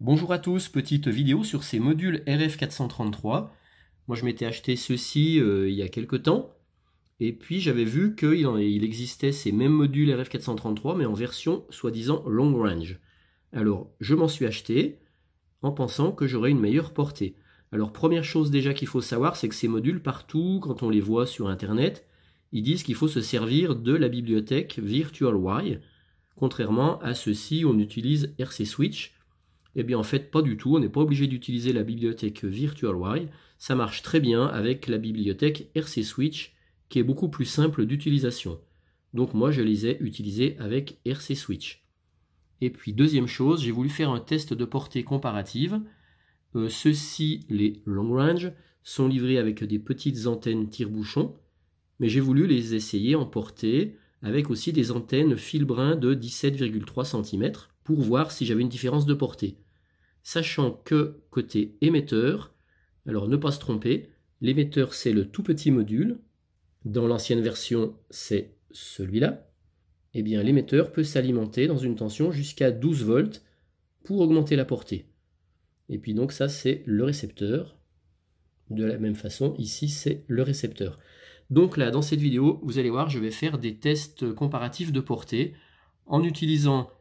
Bonjour à tous, petite vidéo sur ces modules RF433. Moi je m'étais acheté ceci il y a quelques temps, et puis j'avais vu qu'il existait ces mêmes modules RF433 mais en version soi-disant long range. Alors je m'en suis acheté en pensant que j'aurais une meilleure portée. Alors première chose déjà qu'il faut savoir, c'est que ces modules partout, quand on les voit sur internet, ils disent qu'il faut se servir de la bibliothèque VirtualWire. Contrairement à ceci, on utilise RC Switch. Eh bien en fait pas du tout, on n'est pas obligé d'utiliser la bibliothèque VirtualWire, ça marche très bien avec la bibliothèque RC Switch qui est beaucoup plus simple d'utilisation. Donc moi je les ai utilisés avec RC Switch. Et puis deuxième chose, j'ai voulu faire un test de portée comparative. Ceux-ci, les long range, sont livrés avec des petites antennes tire-bouchon, mais j'ai voulu les essayer en portée avec aussi des antennes fil brun de 17,3 cm pour voir si j'avais une différence de portée. Sachant que côté émetteur, alors ne pas se tromper, l'émetteur c'est le tout petit module, dans l'ancienne version c'est celui-là, et bien l'émetteur peut s'alimenter dans une tension jusqu'à 12 volts pour augmenter la portée. Et puis donc ça c'est le récepteur, de la même façon ici c'est le récepteur. Donc là dans cette vidéo vous allez voir je vais faire des tests comparatifs de portée en utilisant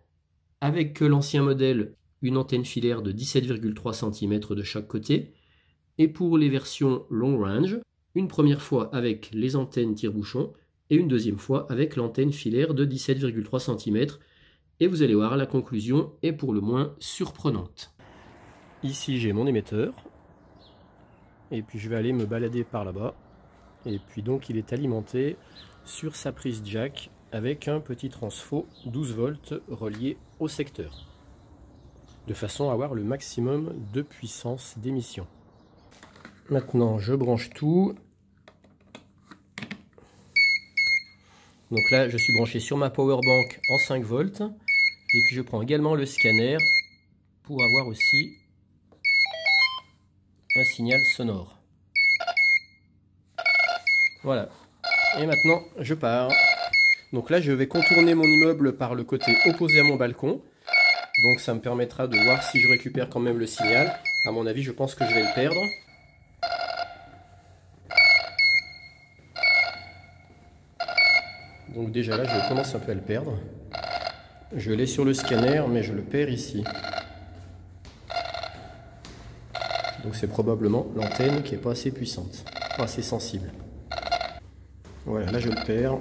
avec l'ancien modèle une antenne filaire de 17,3 cm de chaque côté, et pour les versions long range, une première fois avec les antennes tire-bouchon et une deuxième fois avec l'antenne filaire de 17,3 cm, et vous allez voir la conclusion est pour le moins surprenante. Ici j'ai mon émetteur, et puis je vais aller me balader par là-bas, et puis donc il est alimenté sur sa prise jack avec un petit transfo 12 volts relié au secteur, de façon à avoir le maximum de puissance d'émission. Maintenant je branche tout. Donc là je suis branché sur ma powerbank en 5 volts, et puis je prends également le scanner pour avoir aussi un signal sonore. Voilà, et maintenant je pars. Donc là je vais contourner mon immeuble par le côté opposé à mon balcon. Donc ça me permettra de voir si je récupère quand même le signal. À mon avis je pense que je vais le perdre. Donc déjà là je commence un peu à le perdre. Je l'ai sur le scanner mais je le perds ici. Donc c'est probablement l'antenne qui n'est pas assez puissante, pas assez sensible. Voilà, là je le perds.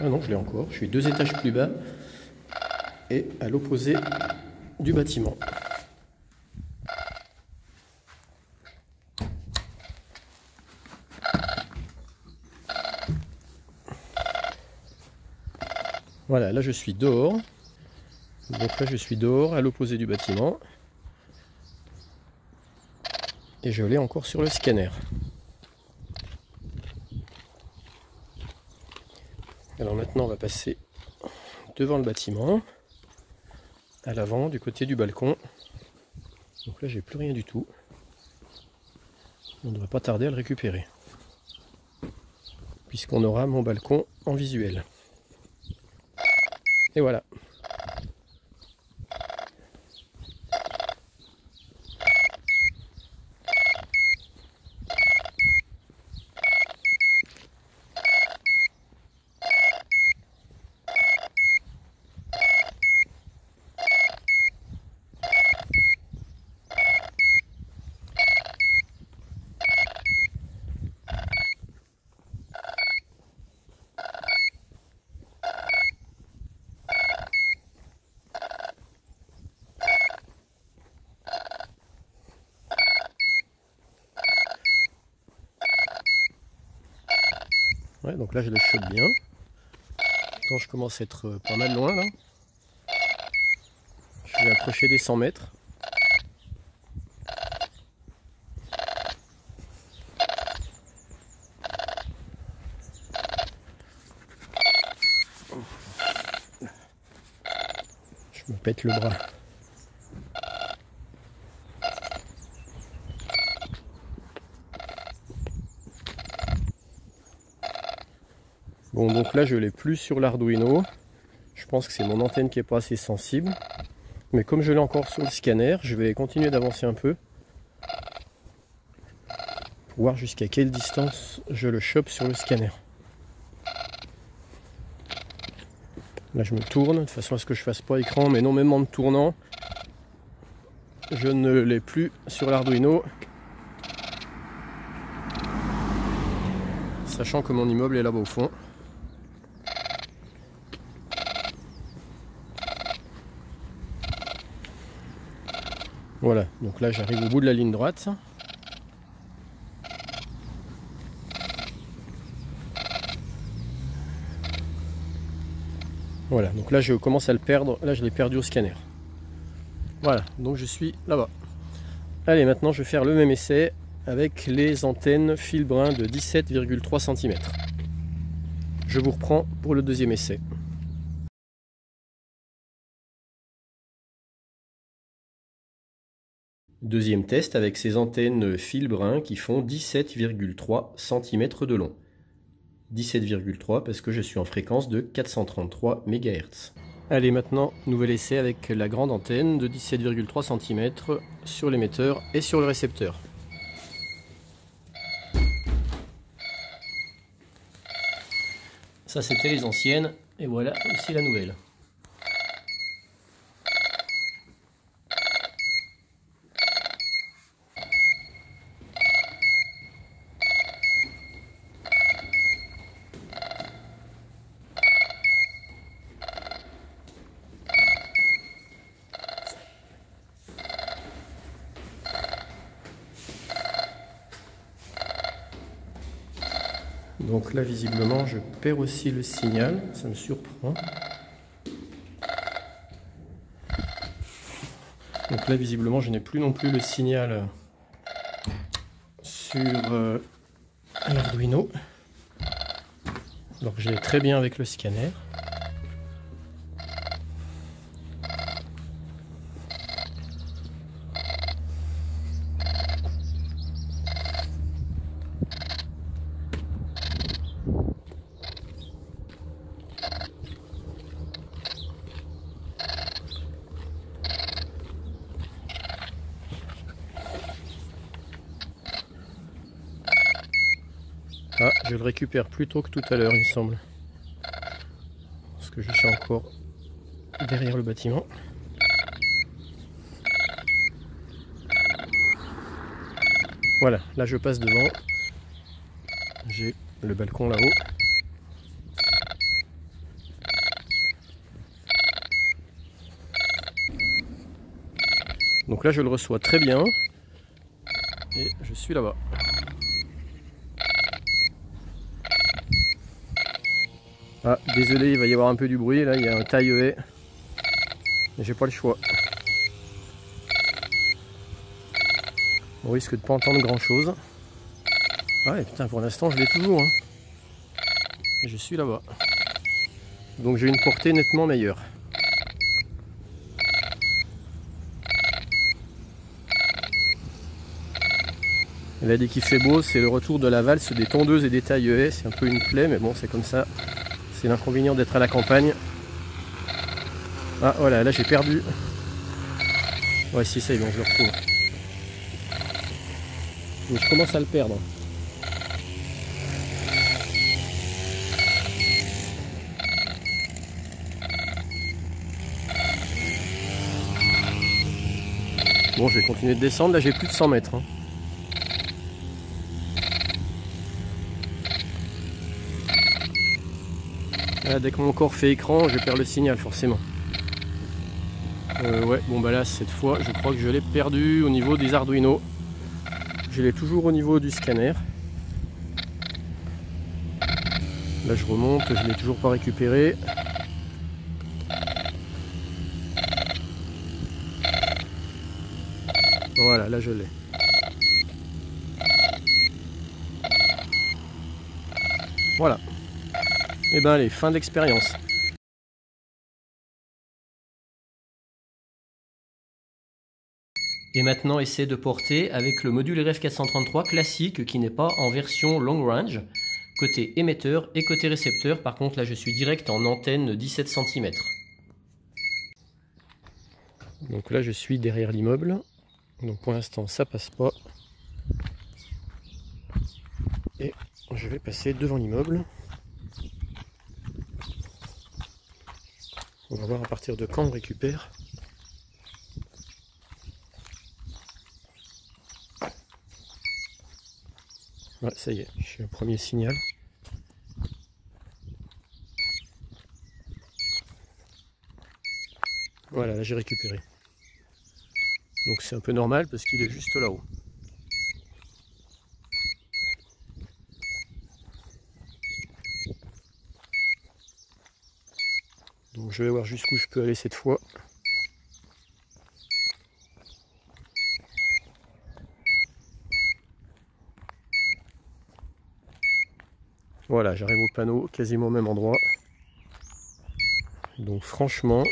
Ah non, je l'ai encore. Je suis 2 étages plus bas et à l'opposé du bâtiment. Voilà, là je suis dehors. Donc là je suis dehors à l'opposé du bâtiment. Et je l'ai encore sur le scanner. Alors maintenant on va passer devant le bâtiment, à l'avant, du côté du balcon. Donc là j'ai plus rien du tout. On ne devrait pas tarder à le récupérer, puisqu'on aura mon balcon en visuel. Et voilà. Ouais, donc là je le chope bien. Quand je commence à être pas mal loin là, je vais approcher des 100 mètres. Je me pète le bras. Bon, donc là je l'ai plus sur l'Arduino. Je pense que c'est mon antenne qui est pas assez sensible. Mais comme je l'ai encore sur le scanner, je vais continuer d'avancer un peu pour voir jusqu'à quelle distance je le chope sur le scanner. Là je me tourne, de façon à ce que je fasse pas écran, mais non, même en me tournant, je ne l'ai plus sur l'Arduino. Sachant que mon immeuble est là-bas au fond. Voilà, donc là j'arrive au bout de la ligne droite. Voilà, donc là je commence à le perdre, là je l'ai perdu au scanner. Voilà, donc je suis là-bas. Allez, maintenant je vais faire le même essai avec les antennes fil brun de 17,3 cm. Je vous reprends pour le deuxième essai. Deuxième test avec ces antennes fil brun qui font 17,3 cm de long. 17,3 parce que je suis en fréquence de 433 MHz. Allez, maintenant, nouvel essai avec la grande antenne de 17,3 cm sur l'émetteur et sur le récepteur. Ça, c'était les anciennes, et voilà aussi la nouvelle. Donc là, visiblement, je perds aussi le signal, ça me surprend. Donc là, visiblement, je n'ai plus non plus le signal sur l'Arduino. Donc j'ai très bien avec le scanner. Ah, je le récupère plus tôt que tout à l'heure, il me semble. Parce que je suis encore derrière le bâtiment. Voilà, là je passe devant. J'ai le balcon là-haut. Donc là je le reçois très bien. Et je suis là-bas. Ah, désolé, il va y avoir un peu du bruit, là il y a un taille-haie. Mais j'ai pas le choix. On risque de pas entendre grand chose. Ah ouais, putain, pour l'instant je l'ai toujours. Hein. Et je suis là-bas. Donc j'ai une portée nettement meilleure. Là, dès qu'il fait beau, c'est le retour de la valse des tondeuses et des taille-haie. C'est un peu une plaie, mais bon, c'est comme ça. C'est l'inconvénient d'être à la campagne. Ah voilà, là j'ai perdu. Ouais, si, ça y est, bon, je le retrouve. Mais je commence à le perdre. Bon, je vais continuer de descendre. Là, j'ai plus de 100 mètres. Hein. Là, dès que mon corps fait écran, je perds le signal, forcément. Ouais, bon, bah là, cette fois, je crois que je l'ai perdu au niveau des Arduino. Je l'ai toujours au niveau du scanner. Là, je remonte, je ne l'ai toujours pas récupéré. Voilà, là, je l'ai. Voilà. Et ben allez, fin de l'expérience. Et maintenant, essai de porter avec le module RF433 classique qui n'est pas en version long range, côté émetteur et côté récepteur. Par contre, là, je suis direct en antenne 17 cm. Donc là je suis derrière l'immeuble, donc pour l'instant ça passe pas. Et je vais passer devant l'immeuble. On va voir à partir de quand on récupère. Ouais, ça y est, j'ai un premier signal. Voilà, là j'ai récupéré. Donc c'est un peu normal parce qu'il est juste là-haut. Donc je vais voir jusqu'où je peux aller cette fois. Voilà, j'arrive au panneau, quasiment au même endroit. Donc franchement,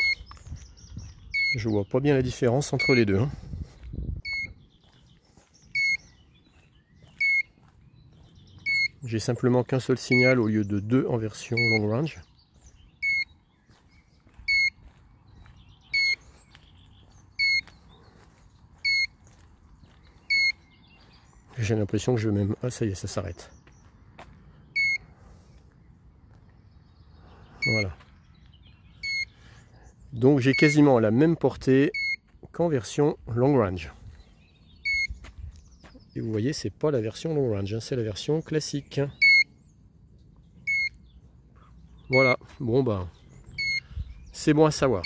je vois pas bien la différence entre les deux, hein. J'ai simplement qu'un seul signal au lieu de deux en version long range. J'ai l'impression que je vais même... Ah ça y est, ça s'arrête. Voilà. Donc j'ai quasiment la même portée qu'en version long range. Et vous voyez, c'est pas la version long range, hein, c'est la version classique. Voilà, bon bah, c'est bon à savoir.